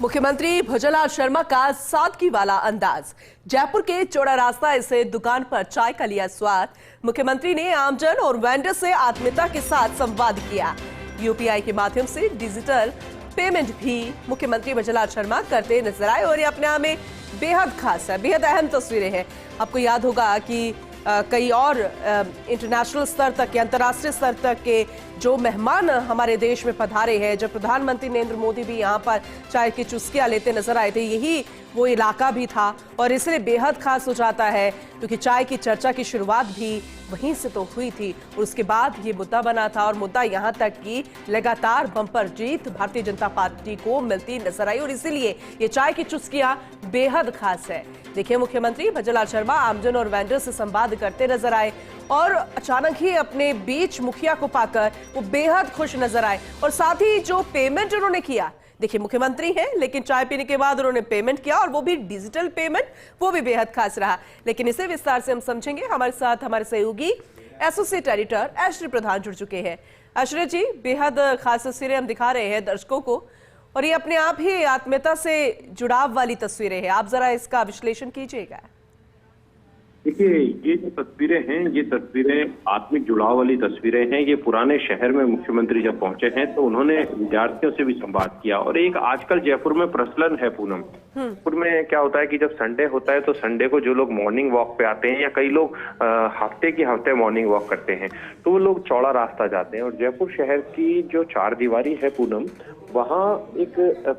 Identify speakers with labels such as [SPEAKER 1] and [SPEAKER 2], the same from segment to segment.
[SPEAKER 1] मुख्यमंत्री भुजलाल शर्मा का सादगी वाला अंदाज। जयपुर के चौड़ा रास्ता स्थित दुकान पर चाय का लिया स्वाद। मुख्यमंत्री ने आमजन और वेंडर से आत्मीयता के साथ संवाद किया। यूपीआई के माध्यम से डिजिटल पेमेंट भी मुख्यमंत्री भुजलाल शर्मा करते नजर आए और ये अपने आप में बेहद खास है, बेहद अहम तस्वीरें हैं। आपको याद होगा कि कई और इंटरनेशनल स्तर तक के, अंतर्राष्ट्रीय स्तर तक के जो मेहमान हमारे देश में पधारे हैं, जब प्रधानमंत्री नरेंद्र मोदी भी यहाँ पर चाय की चुस्कियां लेते नजर आए थे, यही वो इलाका भी था और इसलिए बेहद खास हो जाता है क्योंकि चाय की चर्चा की शुरुआत भी वहीं से तो हुई थी और उसके बाद ये मुद्दा बना था और मुद्दा यहाँ तक कि लगातार बम्पर जीत भारतीय जनता पार्टी को मिलती नजर आई और इसीलिए ये चाय की चुस्कियां बेहद खास है। देखिए, मुख्यमंत्री भुजलाल शर्मा आमजन और वेंडर से संवाद करते नजर आए और अचानक ही अपने बीच मुखिया को पाकर वो बेहद खुश नजर आए और साथ ही जो पेमेंट उन्होंने किया, देखिए मुख्यमंत्री हैं लेकिन चाय पीने के बाद उन्होंने पेमेंट किया और वो भी डिजिटल पेमेंट, वो भी बेहद खास रहा। लेकिन इसे विस्तार से हम समझेंगे। हमारे साथ हमारे सहयोगी एसोसिएट एडिटर ऐश्वर्य प्रधान जुड़ चुके हैं। ऐश्वर्य जी, बेहद खास तस्वीरें हम दिखा रहे हैं दर्शकों को और ये अपने आप ही आत्मीयता से जुड़ाव वाली तस्वीरें हैं। आप जरा इसका विश्लेषण कीजिएगा।
[SPEAKER 2] देखिए, ये जो तस्वीरें हैं, ये तस्वीरें आत्मिक जुड़ाव वाली तस्वीरें हैं। ये पुराने शहर में मुख्यमंत्री जब पहुंचे हैं तो उन्होंने विद्यार्थियों से भी संवाद किया और एक आजकल जयपुर में प्रचलन है पूनम, जयपुर में क्या होता है कि जब संडे होता है तो संडे को जो लोग मॉर्निंग वॉक पे आते हैं या कई लोग हफ्ते मॉर्निंग वॉक करते हैं तो वो लोग चौड़ा रास्ता जाते हैं और जयपुर शहर की जो चार दीवारी है पूनम, वहाँ एक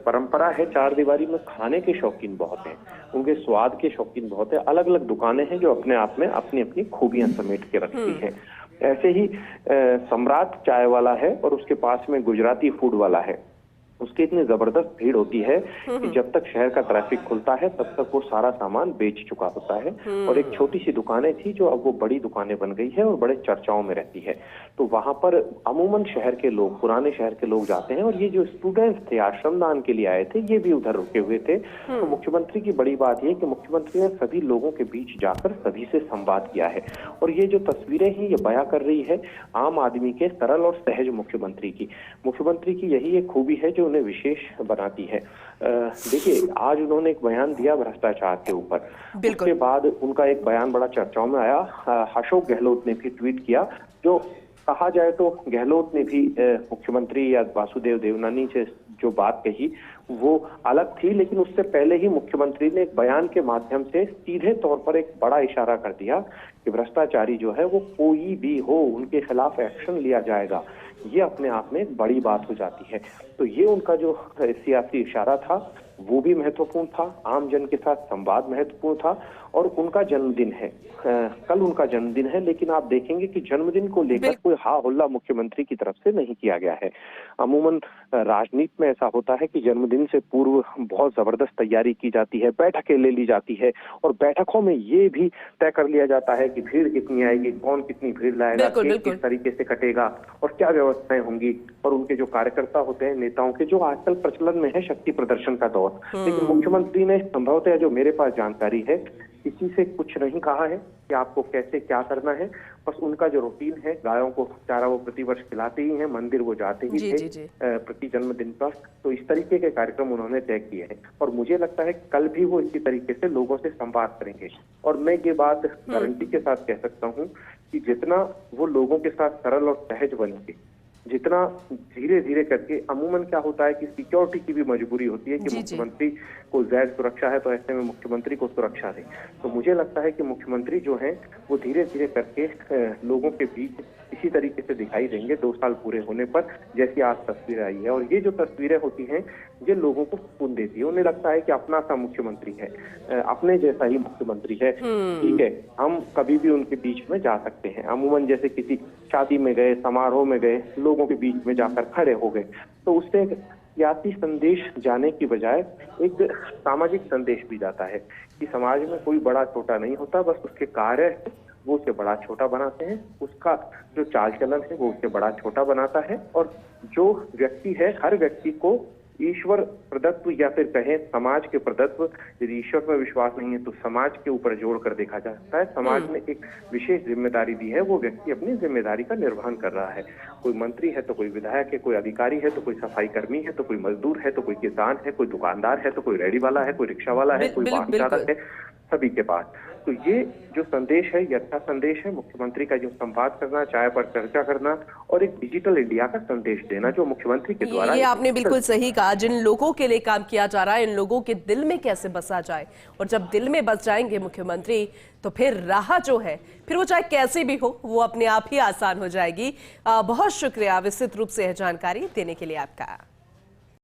[SPEAKER 2] परंपरा है। चार दीवारी में खाने के शौकीन बहुत हैं, उनके स्वाद के शौकीन बहुत है। अलग अलग दुकानें हैं जो अपने आप में अपनी अपनी खूबियां समेट के रखती हैं। ऐसे ही सम्राट चाय वाला है और उसके पास में गुजराती फूड वाला है। उसकी इतनी जबरदस्त भीड़ होती है कि जब तक शहर का ट्रैफिक खुलता है तब तक वो सारा सामान बेच चुका होता है और एक छोटी सी दुकानें थी जो अब वो बड़ी दुकानें बन गई है और बड़े चर्चाओं में रहती है। तो वहां पर अमूमन शहर के लोग, पुराने शहर के लोग जाते हैं और ये जो स्टूडेंट्स थे आश्रम दान के लिए आए थे, ये भी उधर रुके हुए थे। तो मुख्यमंत्री की बड़ी बात यह कि मुख्यमंत्री ने सभी लोगों के बीच जाकर सभी से संवाद किया है और ये जो तस्वीरें हैं ये बयां कर रही है आम आदमी के सरल और सहज मुख्यमंत्री की यही एक खूबी है जो उन्हें विशेष बनाती है। देखिए, आज उन्होंने एक बयान दिया भ्रष्टाचार के ऊपर, उसके बाद उनका एक बयान बड़ा चर्चाओं में आया। अशोक गहलोत ने भी ट्वीट किया। जो कहा जाए तो गहलोत ने भी मुख्यमंत्री या वासुदेव देवनानी से जो बात कही वो अलग थी, लेकिन उससे पहले ही मुख्यमंत्री ने एक बयान के माध्यम से सीधे तौर पर एक बड़ा इशारा कर दिया कि भ्रष्टाचारी जो है वो कोई भी हो उनके खिलाफ एक्शन लिया जाएगा। ये अपने आप में एक बड़ी बात हो जाती है। तो ये उनका जो सियासी इशारा था वो भी महत्वपूर्ण था, आम जन के साथ संवाद महत्वपूर्ण था और उनका जन्मदिन है, कल उनका जन्मदिन है। लेकिन आप देखेंगे कि जन्मदिन को लेकर कोई हा हुल्ला मुख्यमंत्री की तरफ से नहीं किया गया है। अमूमन राजनीति में ऐसा होता है कि जन्मदिन से पूर्व बहुत जबरदस्त तैयारी की जाती है, बैठकें ले ली जाती है और बैठकों में ये भी तय कर लिया जाता है कि भीड़ कितनी आएगी, कौन कितनी भीड़ लाएगा, किस तरीके से कटेगा और क्या व्यवस्थाएं होंगी। और उनके जो कार्यकर्ता होते हैं, नेताओं के, जो आजकल प्रचलन में है शक्ति प्रदर्शन का दौर, लेकिन मुख्यमंत्री ने संभवतः जो मेरे पास जानकारी है किसी से कुछ नहीं कहा है कि आपको कैसे क्या करना है। बस उनका जो रूटीन है, गायों को चारा वो प्रतिवर्ष खिलाते ही हैं, मंदिर वो जाते ही थे प्रति जन्मदिन पर। तो इस तरीके के कार्यक्रम उन्होंने तय किए हैं और मुझे लगता है कल भी वो इसी तरीके से लोगों से संवाद करेंगे। और मैं ये बात गारंटी के साथ कह सकता हूँ कि जितना वो लोगों के साथ सरल और सहज बनेंगे, जितना धीरे धीरे करके, अमूमन क्या होता है कि सिक्योरिटी की भी मजबूरी होती है कि मुख्यमंत्री को ज़ाहिर सुरक्षा है तो ऐसे में मुख्यमंत्री को सुरक्षा दे। तो मुझे लगता है कि मुख्यमंत्री जो हैं वो धीरे धीरे करके लोगों के बीच इसी तरीके से दिखाई देंगे 2 साल पूरे होने पर, जैसी आज तस्वीर आई है। और ये जो तस्वीरें होती हैं ये लोगों को सुकून देती है, उन्हें लगता है कि अपना सा मुख्यमंत्री है, अपने जैसा ही मुख्यमंत्री है, ठीक है, हम कभी भी उनके बीच में जा सकते हैं। अमूमन जैसे किसी शादी में गए, समारोह में गए, लोगों के बीच में जाकर खड़े हो गए, तो उससे एक सियासी संदेश जाने की बजाय एक सामाजिक संदेश भी जाता है कि समाज में कोई बड़ा छोटा नहीं होता, बस उसके कार्य वो उसे बड़ा छोटा बनाते हैं, उसका जो चाल चलन है वो उसे बड़ा छोटा बनाता है और जो व्यक्ति है, हर व्यक्ति को ईश्वर प्रदत्व या फिर कहें समाज के प्रदत्व, यदि ईश्वर में विश्वास नहीं है तो समाज के ऊपर जोड़कर देखा जा सकता है। समाज ने एक विशेष जिम्मेदारी दी है, वो व्यक्ति अपनी जिम्मेदारी का निर्वहन कर रहा है। कोई मंत्री है तो कोई विधायक है, कोई अधिकारी है तो कोई सफाई कर्मी है, तो कोई मजदूर है, तो कोई किसान है, कोई दुकानदार है, तो कोई रेहड़ी वाला है, कोई रिक्शा वाला है, कोई वाहन चालक है, सभी के पास। तो ये जो संदेश है, ये अच्छा संदेश है। मुख्यमंत्री का जो संवाद करना, चाय पर चर्चा करना और एक डिजिटल इंडिया का संदेश देना, जो मुख्यमंत्री के द्वारा,
[SPEAKER 1] ये आपने बिल्कुल सही कहा। जिन लोगों के लिए काम किया जा रहा है, इन लोगों के दिल में कैसे बसा जाए, और जब दिल में बस जाएंगे मुख्यमंत्री, तो फिर राह जो है, फिर वो चाहे कैसी भी हो, वो अपने आप ही आसान हो जाएगी। बहुत शुक्रिया विस्तृत रूप से यह जानकारी देने के लिए आपका।